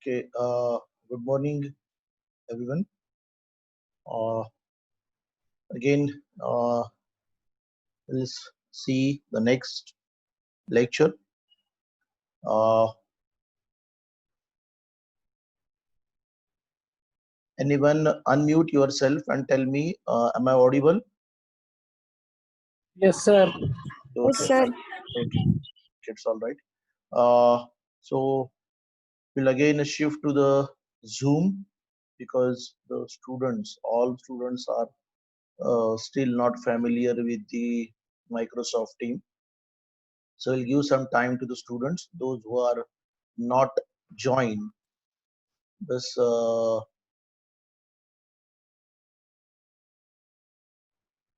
Okay, good morning, everyone. Uh, again, let's see the next lecture. Uh, anyone unmute yourself and tell me, am I audible? Yes, sir. Yes, Okay, sir. okay, it's all right. So we'll again shift to the Zoom because the students, all students are still not familiar with the Microsoft team. So we'll give some time to the students, those who are not joined this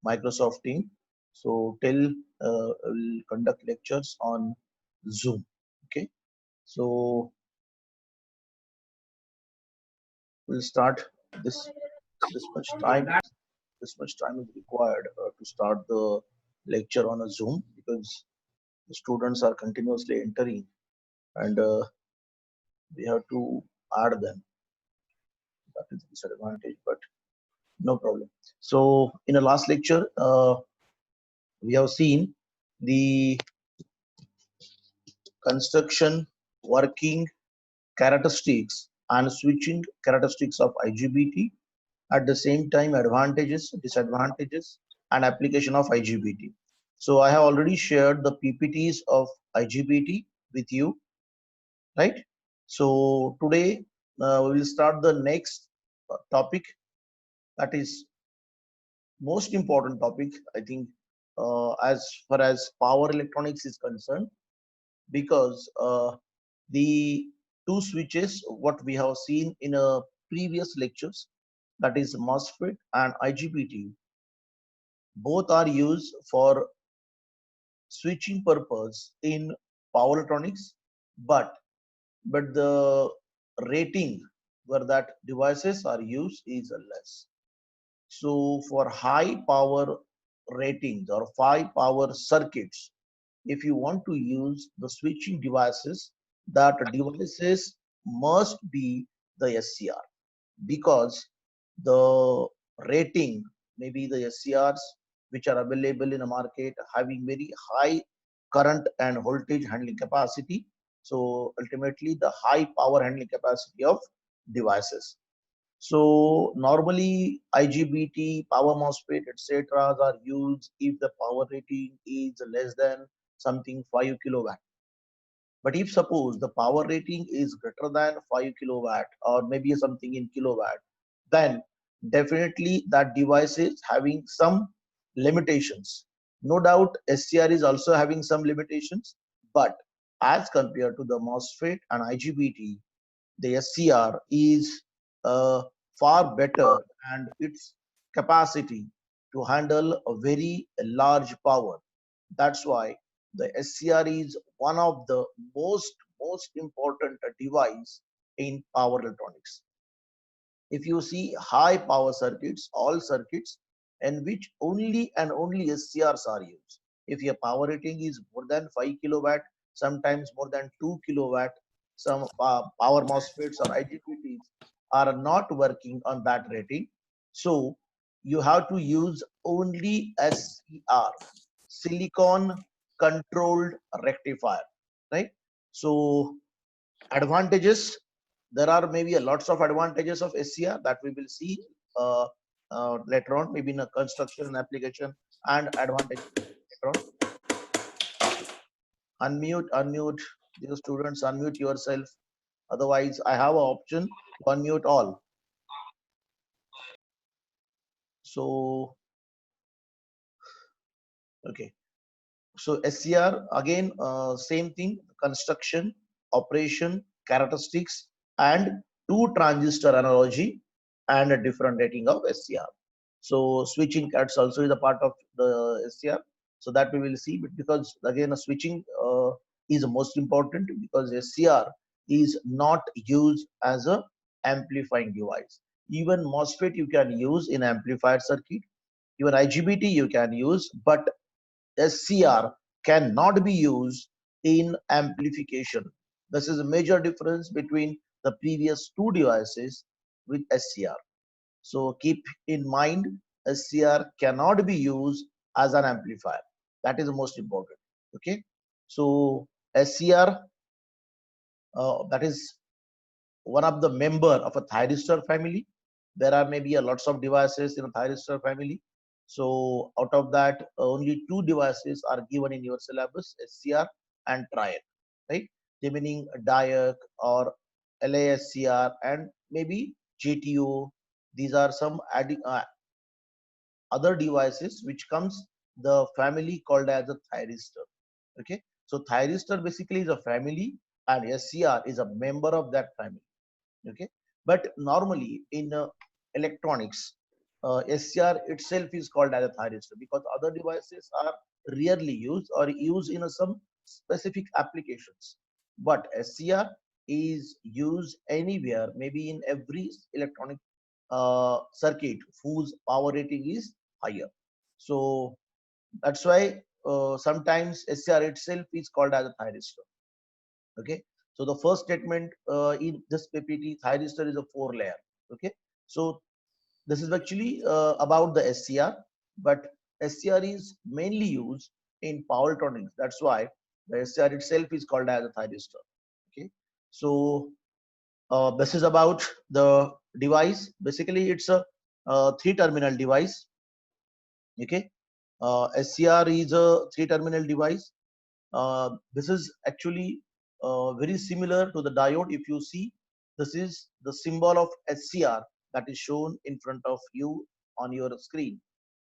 Microsoft team. So till we'll conduct lectures on Zoom. Okay. So we'll start this this much time. This much time is required to start the lecture on a Zoom because the students are continuously entering and we have to add them. That is a disadvantage, but no problem. So in the last lecture, we have seen the construction, working characteristics and switching characteristics of IGBT, at the same time advantages, disadvantages and application of IGBT. So I have already shared the PPTs of IGBT with you, right? So today we will start the next topic, that is most important topic, I think, as far as power electronics is concerned, because the two switches what we have seen in a previous lectures, that is MOSFET and IGBT, both are used for switching purpose in power electronics, but the rating where that devices are used is less. So for high power ratings or high power circuits, if you want to use the switching devices, that devices must be the SCR, because the rating, maybe the SCRs which are available in the market having very high current and voltage handling capacity. So ultimately the high power handling capacity of devices. So normally IGBT, power MOSFET, etc. are used if the power rating is less than something 5 kilowatt. But if suppose the power rating is greater than 5 kilowatt or maybe something in kilowatt, then definitely that device is having some limitations. No doubt SCR is also having some limitations, but as compared to the MOSFET and IGBT, the SCR is far better, and its capacity to handle a very large power. That's why the SCR is one of the most important device in power electronics. If you see high power circuits, all circuits in which only and only SCRs are used. If your power rating is more than 5 kilowatt, sometimes more than 2 kilowatt, some power MOSFETs or IGBTs are not working on that rating. So you have to use only SCR, silicon controlled rectifier, right? So advantages, there are maybe a lots of advantages of SCR that we will see uh, later on, maybe in a construction and application, and advantages later on. Unmute the students, unmute yourself, otherwise I have an option to unmute all. So okay, so SCR again, same thing, construction, operation, characteristics, and two transistor analogy, and a different rating of SCR. So switching cuts also is a part of the SCR. So that we will see, but because again a switching is most important, because SCR is not used as a amplifying device. Even MOSFET you can use in amplifier circuit, even IGBT you can use, but SCR cannot be used in amplification. This is a major difference between the previous two devices with SCR. So keep in mind, SCR cannot be used as an amplifier. That is the most important. Okay. So SCR, that is one of the member of a thyristor family. There are maybe a lots of devices in a thyristor family. So out of that, only two devices are given in your syllabus: SCR and TRIAC, right? They meaning DIAC or LASCR and maybe GTO. These are some other devices which comes the family called as a thyristor. Okay, so thyristor basically is a family, and SCR is a member of that family. Okay, but normally in electronics, SCR itself is called as a thyristor, because other devices are rarely used or used in some specific applications, but SCR is used anywhere, maybe in every electronic circuit whose power rating is higher. So that's why sometimes SCR itself is called as a thyristor. Okay, so the first statement in this PPT, thyristor is a four layer. Okay, so this is actually about the SCR, but SCR is mainly used in power electronics. That's why the SCR itself is called as a thyristor. Okay, so this is about the device. Basically it's a three terminal device. Okay, SCR is a three terminal device. This is actually very similar to the diode. If you see, this is the symbol of SCR that is shown in front of you on your screen.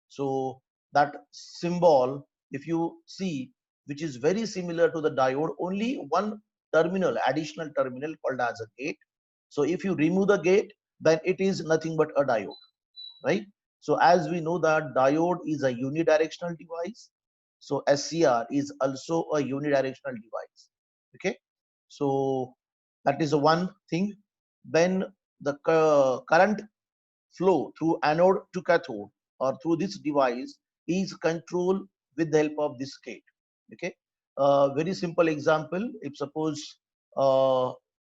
So that symbol, if you see, which is very similar to the diode, only one terminal, additional terminal called as a gate. So if you remove the gate, then it is nothing but a diode, right? So as we know that diode is a unidirectional device, so SCR is also a unidirectional device. Okay, so that is one thing. Then the current flow through anode to cathode or through this device is controlled with the help of this gate. Okay, very simple example. If suppose uh,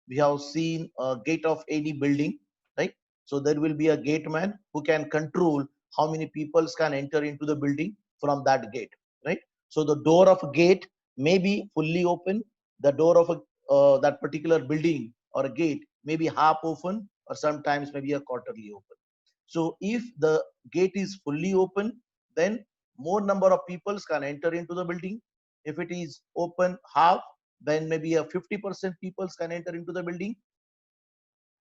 we have seen a gate of any building, right? So there will be a gate man who can control how many people can enter into the building from that gate, right? So the door of a gate may be fully open. The door of a that particular building or a gate may be half open, or sometimes maybe a quarterly open. So if the gate is fully open, then more number of people can enter into the building. If it is open half, then maybe a 50% people can enter into the building.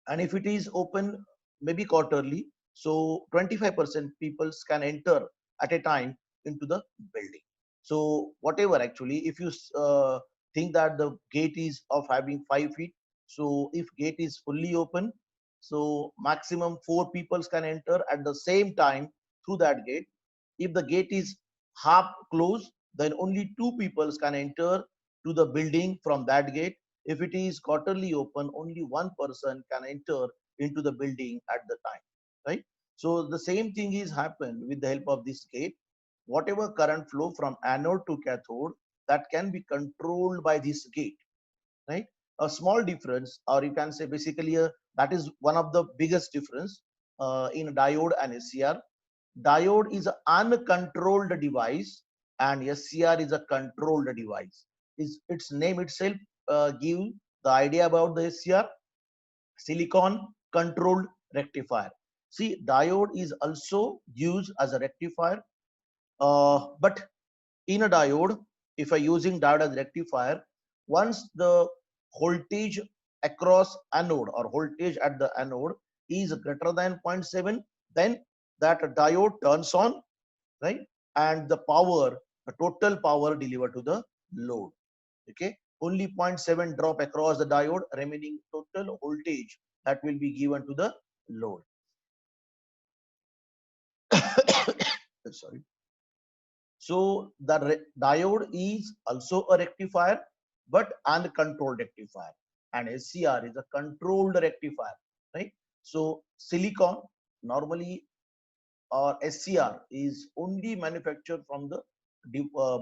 And if it is open maybe quarterly, so 25% people can enter at a time into the building. So whatever, actually, if you think that the gate is of having 5 feet, so if gate is fully open, so maximum 4 people can enter at the same time through that gate. If the gate is half closed, then only 2 people can enter to the building from that gate. If it is quarterly open, only one person can enter into the building at the time, right? So the same thing is happened with the help of this gate. Whatever current flow from anode to cathode, that can be controlled by this gate, right? A small difference, or you can say basically that is one of the biggest difference in diode and SCR. Diode is an uncontrolled device and SCR is a controlled device. Its name itself give the idea about the SCR, silicon controlled rectifier. See, diode is also used as a rectifier, but in a diode, if I using diode as rectifier, once the voltage across anode or voltage at the anode is greater than zero point 0.7, then that diode turns on, right? And the power, the total power delivered to the load. Okay, only 0.7 drop across the diode, remaining total voltage that will be given to the load. Sorry. So the diode is also a rectifier, but uncontrolled rectifier, and SCR is a controlled rectifier, right? So silicon normally, or SCR, is only manufactured from the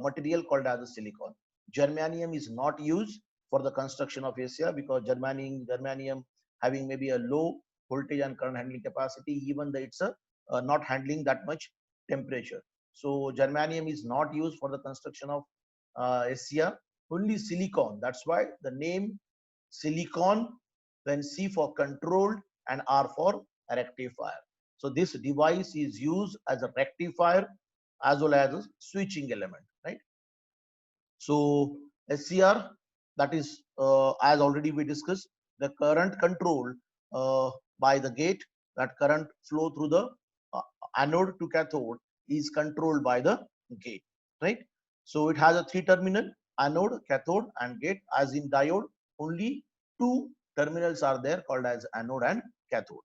material called as a silicon. Germanium is not used for the construction of SCR because germanium having maybe a low voltage and current handling capacity, even though it's a not handling that much temperature. So germanium is not used for the construction of SCR. Only silicon. That's why the name silicon, then C for controlled and R for rectifier. So this device is used as a rectifier as well as a switching element, right? So SCR, that is as already we discussed, the current control by the gate, that current flow through the uh, anode to cathode is controlled by the gate, right? So it has a 3 terminal, anode, cathode and gate. As in diode, only 2 terminals are there called as anode and cathode.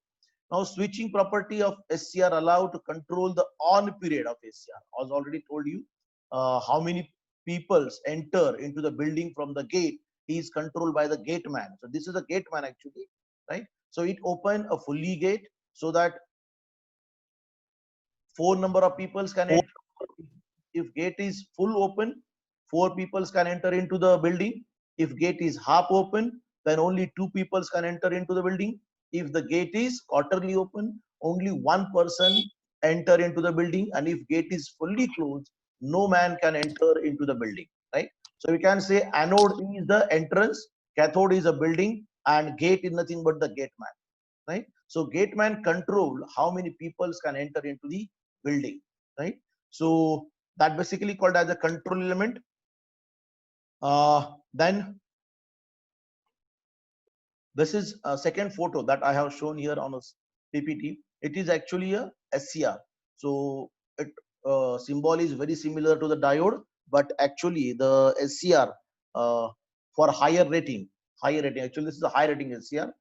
Now switching property of SCR allow to control the on period of SCR. As already told you, how many peoples enter into the building from the gate is controlled by the gate man. So this is a gate man actually, right? So it open a fully gate so that 4 number of peoples can enter. If gate is full open, 4 people can enter into the building. If gate is half open, then only 2 people can enter into the building. If the gate is quarterly open, only one person enter into the building. And if gate is fully closed, no man can enter into the building, right? So we can say anode is the entrance, cathode is a building, and gate is nothing but the gate man, right? So gate man control how many people can enter into the building, right? So that basically called as a control element. Then this is a second photo that I have shown here on a PPT. It is actually a SCR. So it symbol is very similar to the diode, but actually the SCR for higher rating. Actually, this is a high rating SCR.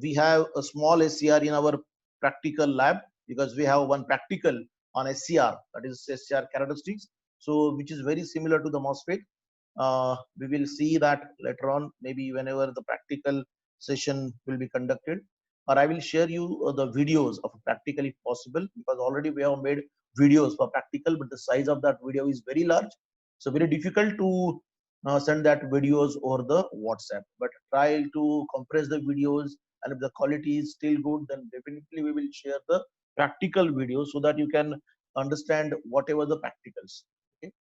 We have a small SCR in our practical lab because we have one practical on SCR, that is SCR characteristics. So which is very similar to the MOSFET. We will see that later on, maybe whenever the practical session will be conducted. or I will share you the videos of practical if possible, because already we have made videos for practical, but the size of that video is very large, so very difficult to send that videos over the WhatsApp. But try to compress the videos, and if the quality is still good, then definitely we will share the practical videos so that you can understand whatever the practicals. Okay,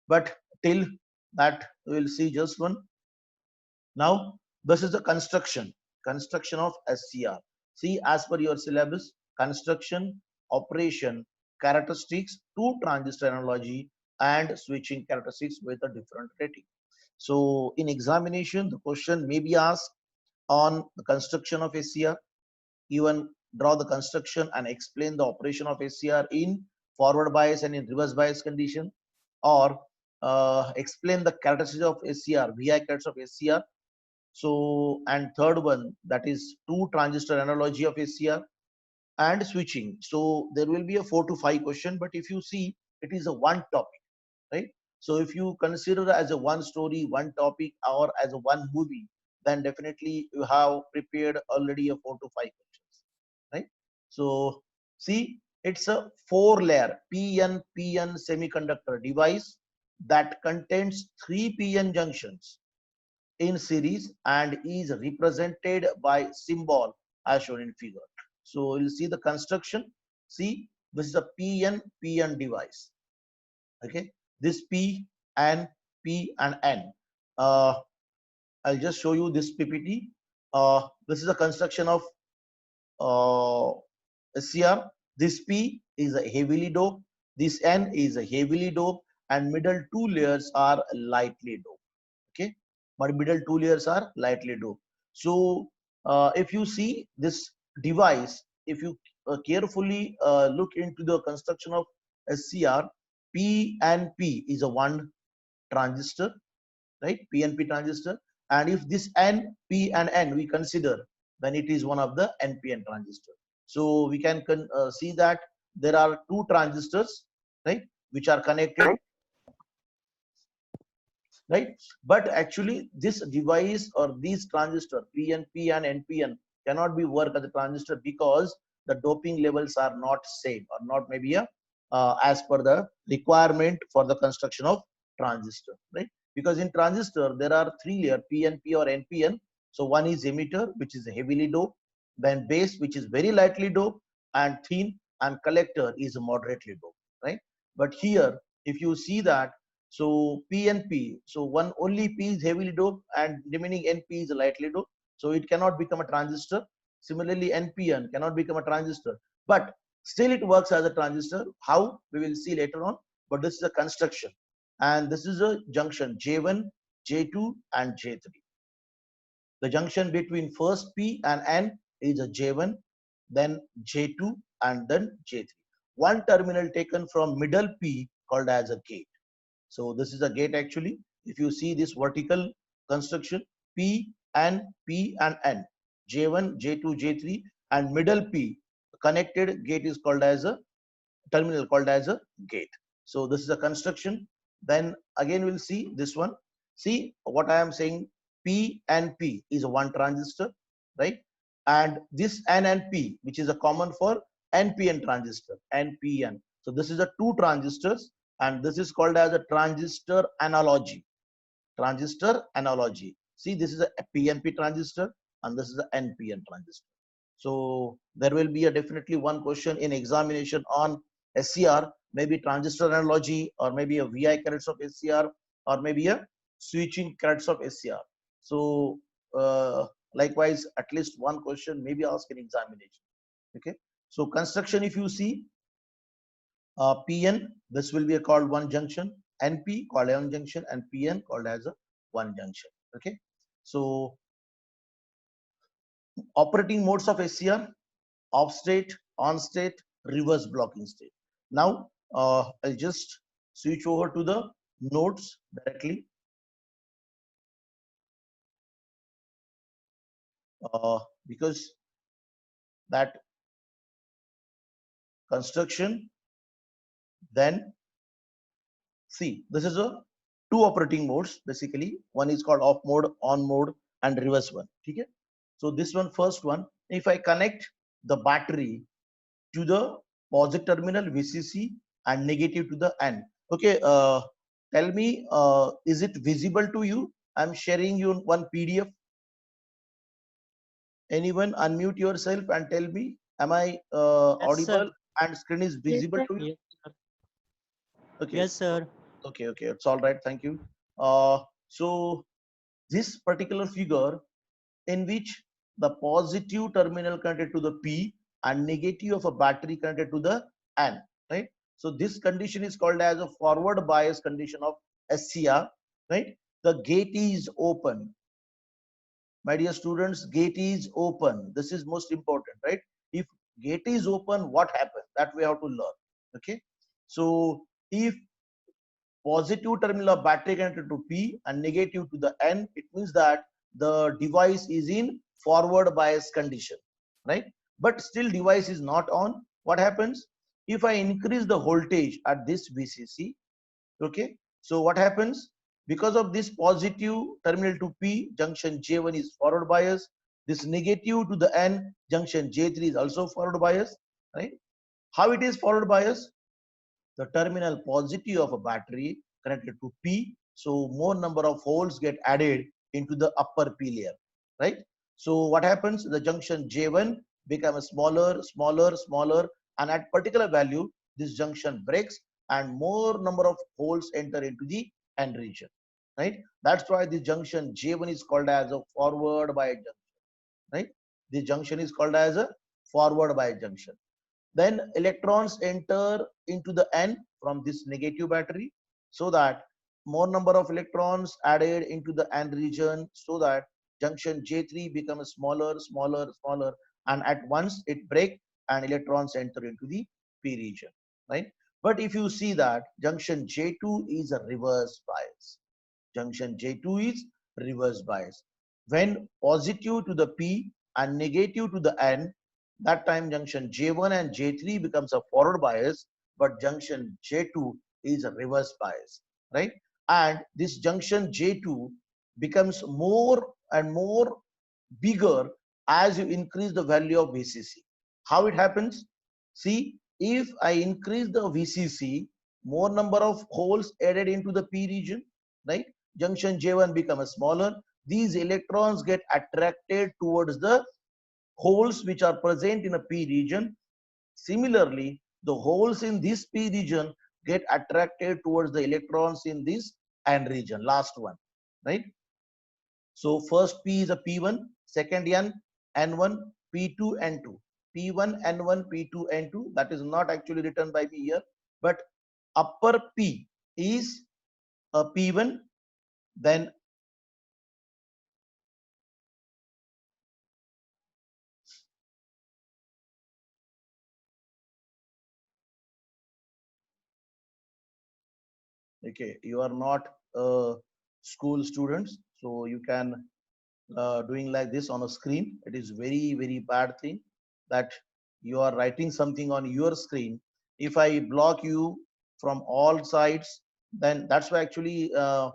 but till that we will see just one. Now, this is the construction of SCR. See, as per your syllabus, construction, operation, characteristics, two transistor analogy, and switching characteristics with a different rating. So, in examination, the question may be asked on the construction of SCR. Even draw the construction and explain the operation of SCR in forward bias and in reverse bias condition, or explain the characteristics of SCR, VI characteristics of SCR. So, and third one, that is two transistor analogy of SCR and switching. So there will be a 4 to 5 question, but if you see, it is a one topic, right? So if you consider as a one story, one topic, or as a one movie, then definitely you have prepared already a 4 to 5 questions, right? So see, it's a 4-layer PN semiconductor device that contains 3 PN junctions in series and is represented by symbol as shown in figure. So you'll see the construction. See, this is a PN device. Okay, this P and P and N. I'll just show you this PPT. This is a construction of SCR. This P is a heavily doped. This N is a heavily doped, and middle two layers are lightly doped. Okay, but middle two layers are lightly doped. So if you see this device, if you carefully look into the construction of SCR, P and P is a one transistor, right? PNP transistor. And if this N, P and N we consider, then it is one of the NPN transistor. So we can see that there are two transistors, right, which are connected, right? But actually this device or these transistor PNP and NPN cannot be work as a transistor because the doping levels are not same, or not maybe a as per the requirement for the construction of transistor, right? Because in transistor there are 3 layer PNP or NPN. So one is emitter, which is heavily doped, then base, which is very lightly doped, and thin, and collector is moderately doped, right? But here if you see that, so P and P, so one only P is heavily doped and remaining NP is lightly doped, so it cannot become a transistor. Similarly, NPN cannot become a transistor, but still it works as a transistor. How, we will see later on, but this is a construction, and this is a junction J1, J2 and J3. The junction between first P and N is a J1, then J2 and then J3. One terminal taken from middle P called as a gate. So this is a gate actually. If you see this vertical construction, P and N, J1, J2, J3, and middle P connected gate is called as a terminal, called as a gate. So this is a construction. Then again we'll see this one. See what I am saying, P and P is a one transistor, right? And this N and P, which is a common for NPN transistor, NPN. So this is a two transistors, and this is called as a transistor analogy. Transistor analogy. See, this is a PNP transistor and this is a NPN transistor. So there will be a definitely one question in examination on SCR, maybe transistor analogy, or maybe a VI characteristics of SCR, or maybe a switching characteristics of SCR. So likewise, at least one question may be asked in examination. Okay. So construction, if you see, PN, this will be called one junction, NP called one junction, and PN called as a one junction. Okay. So operating modes of SCR: off state, on state, reverse blocking state. Now I'll just switch over to the nodes directly. Because that construction, then see, this is a two operating modes basically. One is called off mode, on mode, and reverse one. Okay. So this one, first one, if I connect the battery to the positive terminal VCC and negative to the N. Okay, tell me, is it visible to you? I'm sharing you one PDF. Anyone unmute yourself and tell me, am I Yes, sir. audible and screen is visible to you? Yes, sir. Okay, Yes, sir. okay, it's all right. Thank you. So this particular figure in which the positive terminal connected to the P and negative of a battery connected to the N, right? So this condition is called as a forward bias condition of SCR, right? The gate is open. My dear students, gate is open. This is most important, right? If gate is open, what happens? That we have to learn, okay? So if positive terminal of battery connected to P and negative to the N, it means that the device is in forward bias condition, right? But still device is not on. What happens? If I increase the voltage at this VCC, okay, so what happens? Because of this positive terminal to P, junction J1 is forward bias. This negative to the N, junction J3 is also forward bias, right? How it is forward bias? The terminal positive of a battery connected to P, so more number of holes get added into the upper P layer, right? So what happens? The junction J1 becomes smaller, and at particular value, this junction breaks and more number of holes enter into the N region, right? That's why the junction J1 is called as a forward bias junction, right? The junction is called as a forward bias junction. Then electrons enter into the N from this negative battery, so that more number of electrons added into the N region, so that junction J3 becomes smaller, and at once it break and electrons enter into the P region, right? But if you see that junction J2 is a reverse bias, junction J2 is reverse bias. When positive to the P and negative to the N, that time junction J1 and J3 becomes a forward bias, but junction J2 is a reverse bias, right? And this junction J2 becomes more and more bigger as you increase the value of VCC. How it happens? See, if I increase the VCC, more number of holes added into the P region, right? Junction J1 becomes smaller. These electrons get attracted towards the holes which are present in a P region. Similarly, the holes in this P region get attracted towards the electrons in this N region, last one, right? So first P is a P1, second N, N1, P2, N2. P1, N1, P2, N2. That is not actually written by me here, but upper P is a P1, then okay, you are not school students, so you can doing like this on a screen. It is very bad thing that you are writing something on your screen. If I block you from all sides, then that's why actually uh,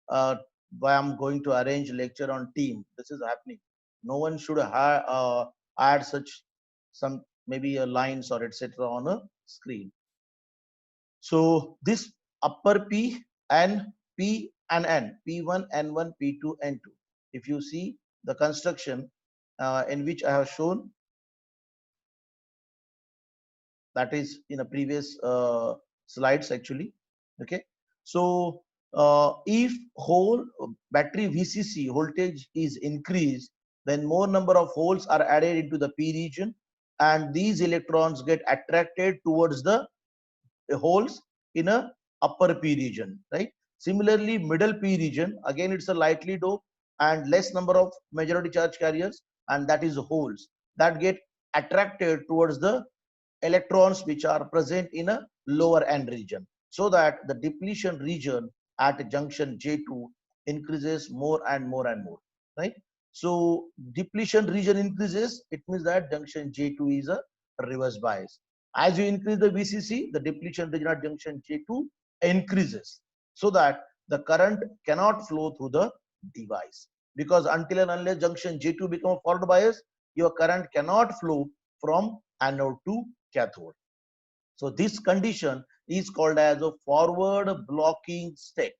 why I'm going to arrange lecture on team. This is happening. No one should add such some maybe a lines or etc on a screen. So this upper P and P and N, P1, N1, P2, N2. If you see the construction in which I have shown, that is in a previous slides actually. Okay. So if whole battery VCC voltage is increased, then more number of holes are added into the P region, and these electrons get attracted towards the holes in a upper P region, right? Similarly, middle P region, again it's a lightly doped and less number of majority charge carriers, and that is holes that get attracted towards the electrons which are present in a lower N region, so that the depletion region at junction J2 increases more and more, right? So depletion region increases, it means that junction J2 is a reverse bias. As you increase the VCC, the depletion region at junction J2 increases, so that the current cannot flow through the device, because until and unless junction J2 become a forward bias, your current cannot flow from anode to cathode. So this condition is called as a forward blocking state.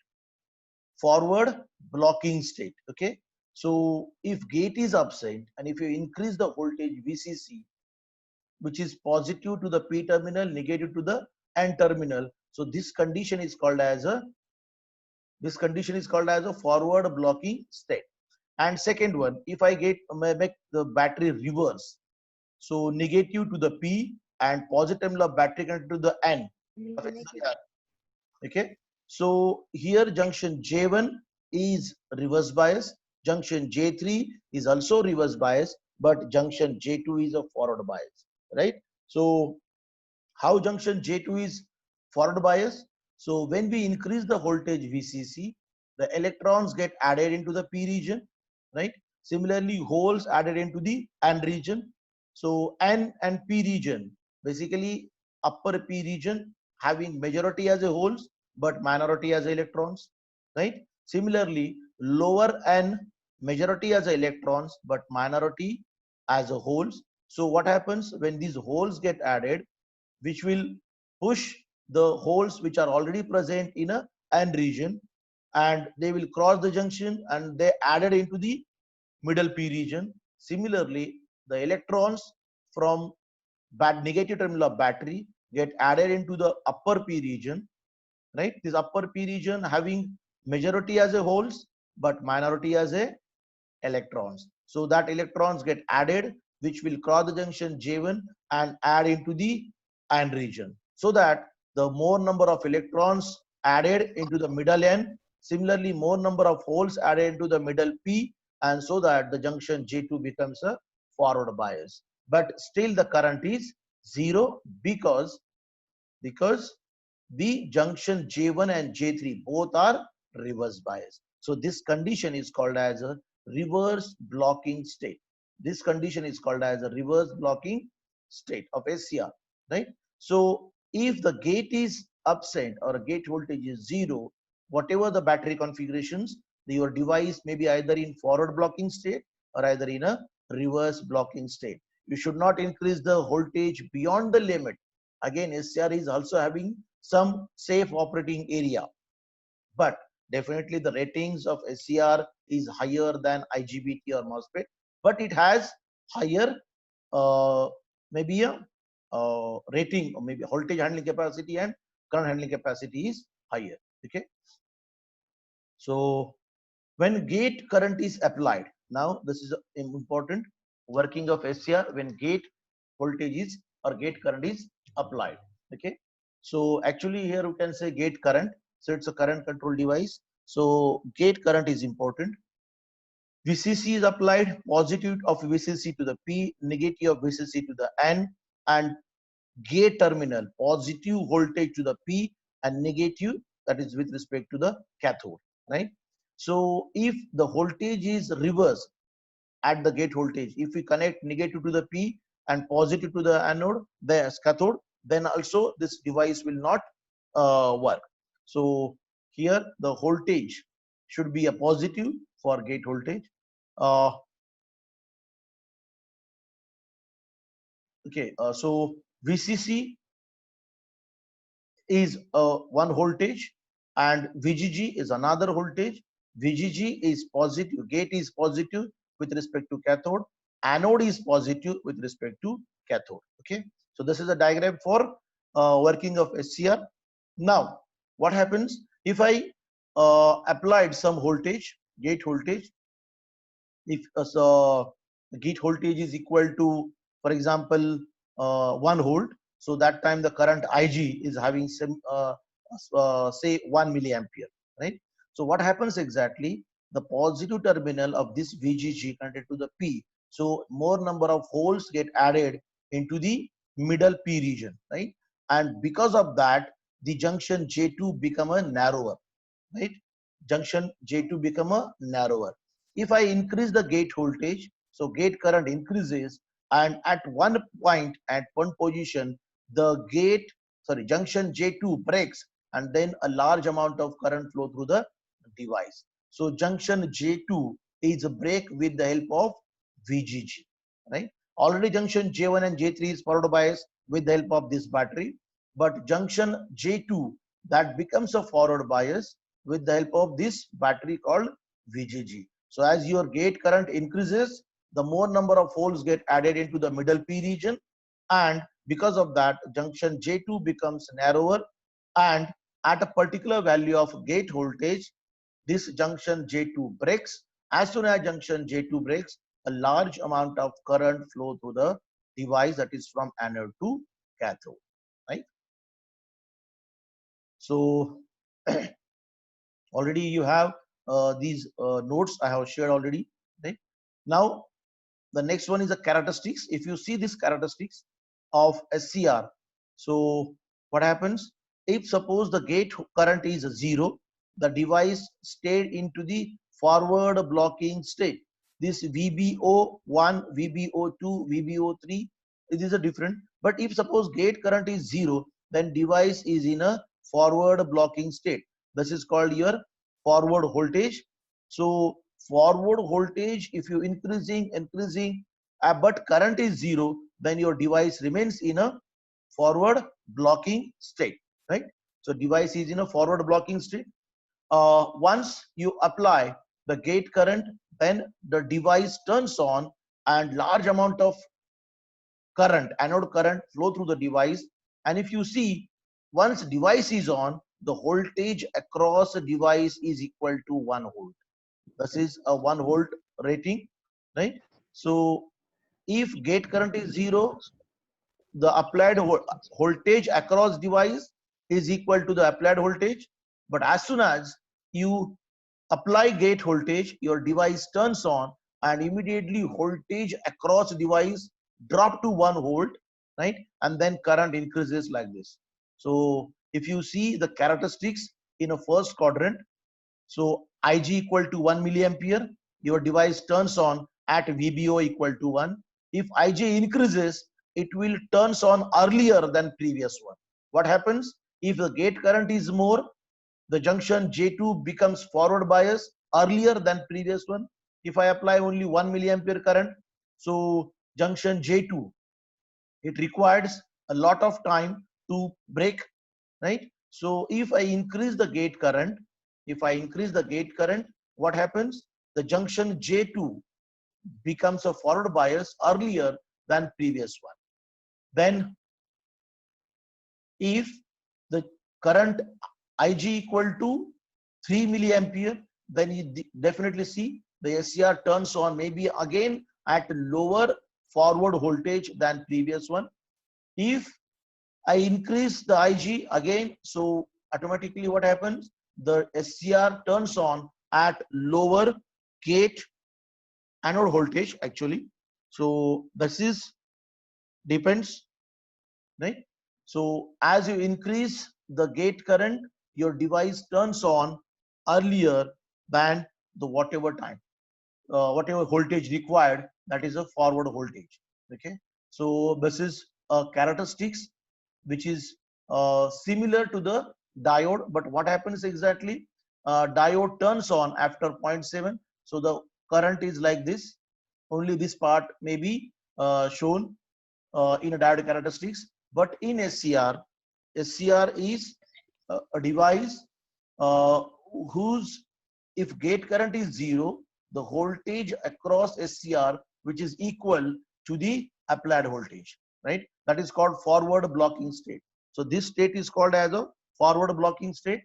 Forward blocking state. Okay. So if gate is absent and if you increase the voltage VCC, which is positive to the P terminal, negative to the N terminal. So this condition is called as a forward blocking state. And second one, if I make the battery reverse, so negative to the P and positive terminal of battery connected to the N of SCR. Okay, so here junction J1 is reverse bias, junction J3 is also reverse bias, but junction J2 is a forward bias, right? So how junction J2 is forward bias? So when we increase the voltage VCC, the electrons get added into the P region, right? Similarly, holes added into the N region. So N and P region, basically upper P region having majority as a holes, but minority as electrons, right? Similarly, lower N majority as electrons, but minority as a holes. So what happens when these holes get added, which will push the holes which are already present in a N region, and they will cross the junction and they added into the middle P region. Similarly, the electrons from negative terminal of battery get added into the upper P region, right? This upper P region having majority as a holes but minority as a electrons. So that electrons get added, which will cross the junction J1 and add into the N region. So that the more number of electrons added into the middle N, similarly more number of holes added into the middle P, and so that the junction J2 becomes a forward bias. But still the current is zero because the junction J1 and J3 both are reverse bias. So this condition is called as a reverse blocking state. This condition is called as a reverse blocking state of SCR, right? So if the gate is absent or a gate voltage is zero, whatever the battery configurations, your device may be either in forward blocking state or either in a reverse blocking state. You should not increase the voltage beyond the limit. Again, SCR is also having some safe operating area, but definitely the ratings of SCR is higher than IGBT or MOSFET, but it has higher maybe a rating or maybe voltage handling capacity and current handling capacity is higher. Okay, so when gate current is applied, now this is important working of SCR when gate voltage is or gate current is applied. Okay, so actually here we can say gate current. So it's a current control device. So gate current is important. VCC is applied, positive of VCC to the P, negative of VCC to the N, and gate terminal, positive voltage to the P and negative, that is with respect to the cathode, right? So if the voltage is reversed at the gate voltage, if we connect negative to the P and positive to the anode, the cathode, then also this device will not work. So here the voltage should be a positive for gate voltage. Uh, so VCC is one voltage and VGG is another voltage. VGG is positive, gate is positive with respect to cathode, anode is positive with respect to cathode. Okay, so this is a diagram for working of SCR. Now what happens if I applied some voltage, gate voltage, if so gate voltage is equal to, for example, 1 volt, so that time the current IG is having some say 1 milliampere, right? So what happens exactly, the positive terminal of this VGG connected to the P, so more number of holes get added into the middle P region, right? And because of that the junction J2 become a narrower, right? Junction J2 become a narrower. If I increase the gate voltage, so gate current increases, and at one point, at one position, the junction J2 breaks, and then a large amount of current flow through the device. So junction J2 is a break with the help of VGG, right? Already junction J1 and J3 is forward bias with the help of this battery, but junction J2 that becomes a forward bias with the help of this battery called VGG. So as your gate current increases, the more number of holes get added into the middle P region, and because of that junction J2 becomes narrower, and at a particular value of gate voltage this junction J2 breaks. As soon as junction J2 breaks, a large amount of current flow through the device, that is from anode to cathode, right? So already you have these notes I have shared already, right? Now the next one is the characteristics. If you see this characteristics of SCR, so what happens if suppose the gate current is 0, the device stayed into the forward blocking state. This VBO1, VBO2, VBO3, it is a different. But if suppose gate current is 0, then device is in a forward blocking state. This is called your forward voltage. So forward voltage, if you increasing, but current is 0, then your device remains in a forward blocking state, right? So device is in a forward blocking state. Once you apply the gate current, then the device turns on and large amount of current, anode current flow through the device. And if you see, once device is on, the voltage across the device is equal to 1 volt. This is a 1 volt rating, right? So if gate current is 0, the applied voltage across device is equal to the applied voltage. But as soon as you apply gate voltage, your device turns on and immediately voltage across device drop to 1 volt, right? And then current increases like this. So if you see the characteristics in a first quadrant, so Ig equal to 1 milliampere, your device turns on at VBO equal to 1. If Ij increases, it will turns on earlier than previous one. What happens? If the gate current is more, the junction J2 becomes forward bias earlier than previous one. If I apply only 1 milliampere current, so junction J2, it requires a lot of time to break, right? So if I increase the gate current, what happens? The junction J2 becomes a forward bias earlier than previous one. Then if the current Ig equal to 3 milliampere, then you definitely see the SCR turns on maybe again at lower forward voltage than previous one. If I increase the Ig again, so automatically what happens? The SCR turns on at lower gate anode voltage actually. So this is depends, right? So as you increase the gate current, your device turns on earlier than the whatever time, whatever voltage required, that is a forward voltage. Okay, so this is characteristics which is similar to the diode, but what happens exactly? Diode turns on after 0.7, so the current is like this. Only this part may be shown in a diode characteristics, but in SCR, SCR is a device whose if gate current is 0, the voltage across SCR which is equal to the applied voltage, right? That is called forward blocking state. So this state is called as a forward blocking state.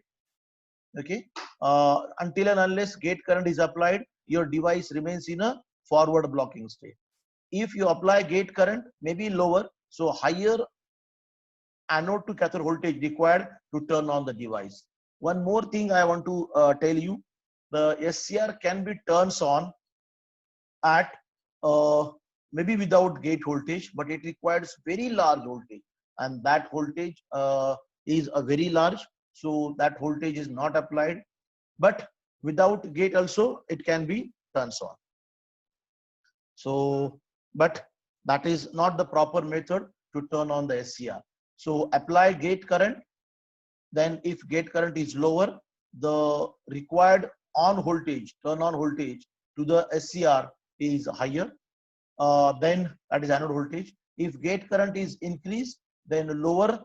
Okay, until and unless gate current is applied, your device remains in a forward blocking state. If you apply gate current, maybe lower, so higher anode to cathode voltage required to turn on the device. One more thing I want to tell you, the SCR can be turns on at maybe without gate voltage, but it requires very large voltage, and that voltage is a very large, so that voltage is not applied. But without gate also it can be turns on. So but that is not the proper method to turn on the SCR. So apply gate current, then if gate current is lower, the required on voltage, turn on voltage to the SCR is higher. then that is anode voltage. If gate current is increased, then lower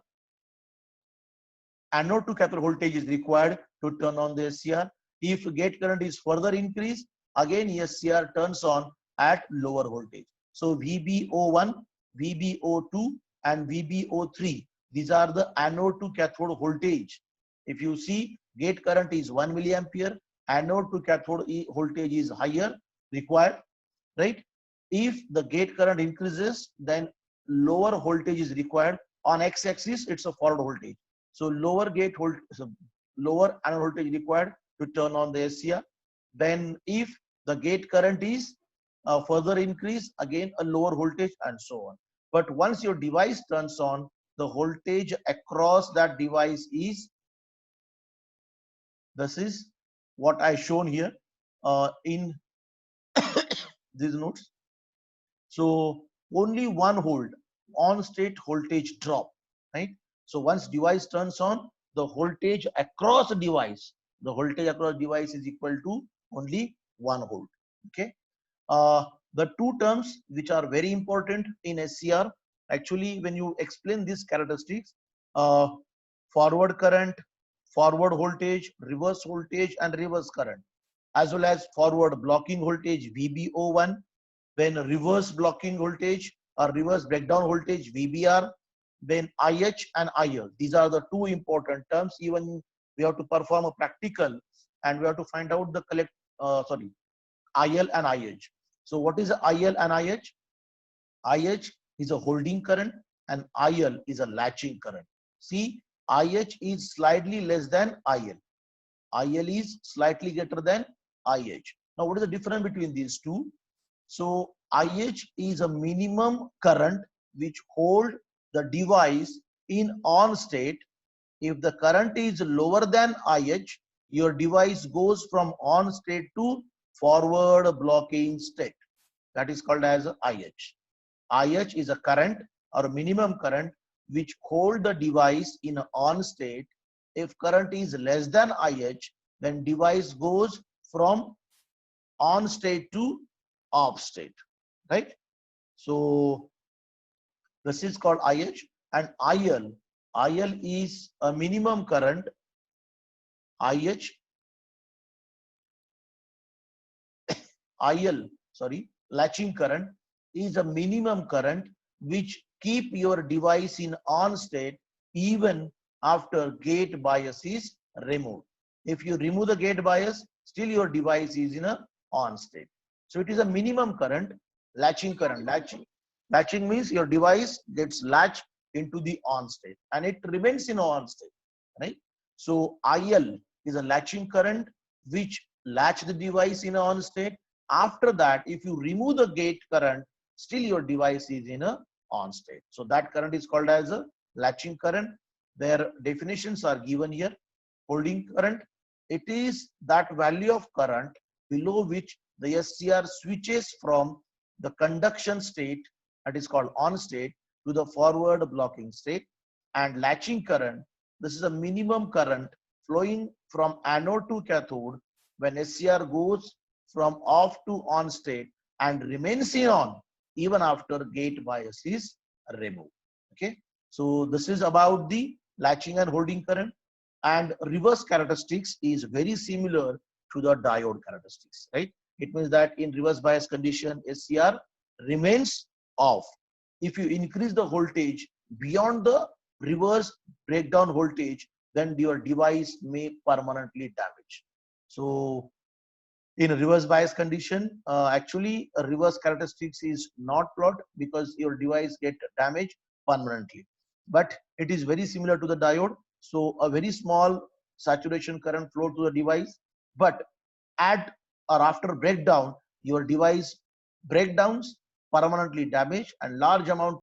anode to cathode voltage is required to turn on the SCR. If gate current is further increased, again SCR turns on at lower voltage. So VBO1, VBO2 and VBO3, these are the anode to cathode voltage. If you see, gate current is 1 milliampere, anode to cathode voltage is higher required, right? If the gate current increases, then lower voltage is required. On x-axis, it's a forward voltage. So lower gate voltage, so lower anode voltage required to turn on the SCR. Then if the gate current is further increased, again a lower voltage and so on. But once your device turns on, the voltage across that device is, this is what I shown here in these notes. So only 1 volt on state voltage drop, right? So once device turns on, the voltage across the device is equal to only 1 volt. Okay. The two terms which are very important in SCR, actually when you explain these characteristics, uh, forward current, forward voltage, reverse voltage and reverse current, as well as forward blocking voltage VBO1, then reverse blocking voltage or reverse breakdown voltage VBR, then IH and IL. These are the two important terms. Even we have to perform a practical and we have to find out the IL and IH. So what is IL and IH? IH is a holding current and IL is a latching current. See, IH is slightly less than IL. IL is slightly greater than IH. Now, what is the difference between these two? So, IH is a minimum current which hold the device in on state. If the current is lower than IH, your device goes from on state to forward blocking state. That is called as IH. IH is a current or minimum current which hold the device in on state. If current is less than IH, then device goes from on state to off state, right? So this is called IH. And IL. IL is a minimum current. IH, latching current is a minimum current which keep your device in on state even after gate bias is removed. If you remove the gate bias, still your device is in a on state. So it is a minimum current, latching current. Latching means your device gets latched into the on state and it remains in on state, right? So IL is a latching current which latch the device in a on state. After that, if you remove the gate current, still your device is in a on state. So that current is called as a latching current. Their definitions are given here. Holding current, it is that value of current below which the SCR switches from the conduction state, that is called on state, to the forward blocking state. And latching current, this is a minimum current flowing from anode to cathode when SCR goes from off to on state and remains in on even after gate bias is removed. Okay, so this is about the latching and holding current. And reverse characteristics is very similar to the diode characteristics, right? It means that in reverse bias condition, SCR remains off. If you increase the voltage beyond the reverse breakdown voltage, then your device may permanently damage. So in a reverse bias condition, actually a reverse characteristics is not plot because your device get damaged permanently. But it is very similar to the diode. So a very small saturation current flow to the device, but at or after breakdown, your device breakdowns permanently damaged and large amount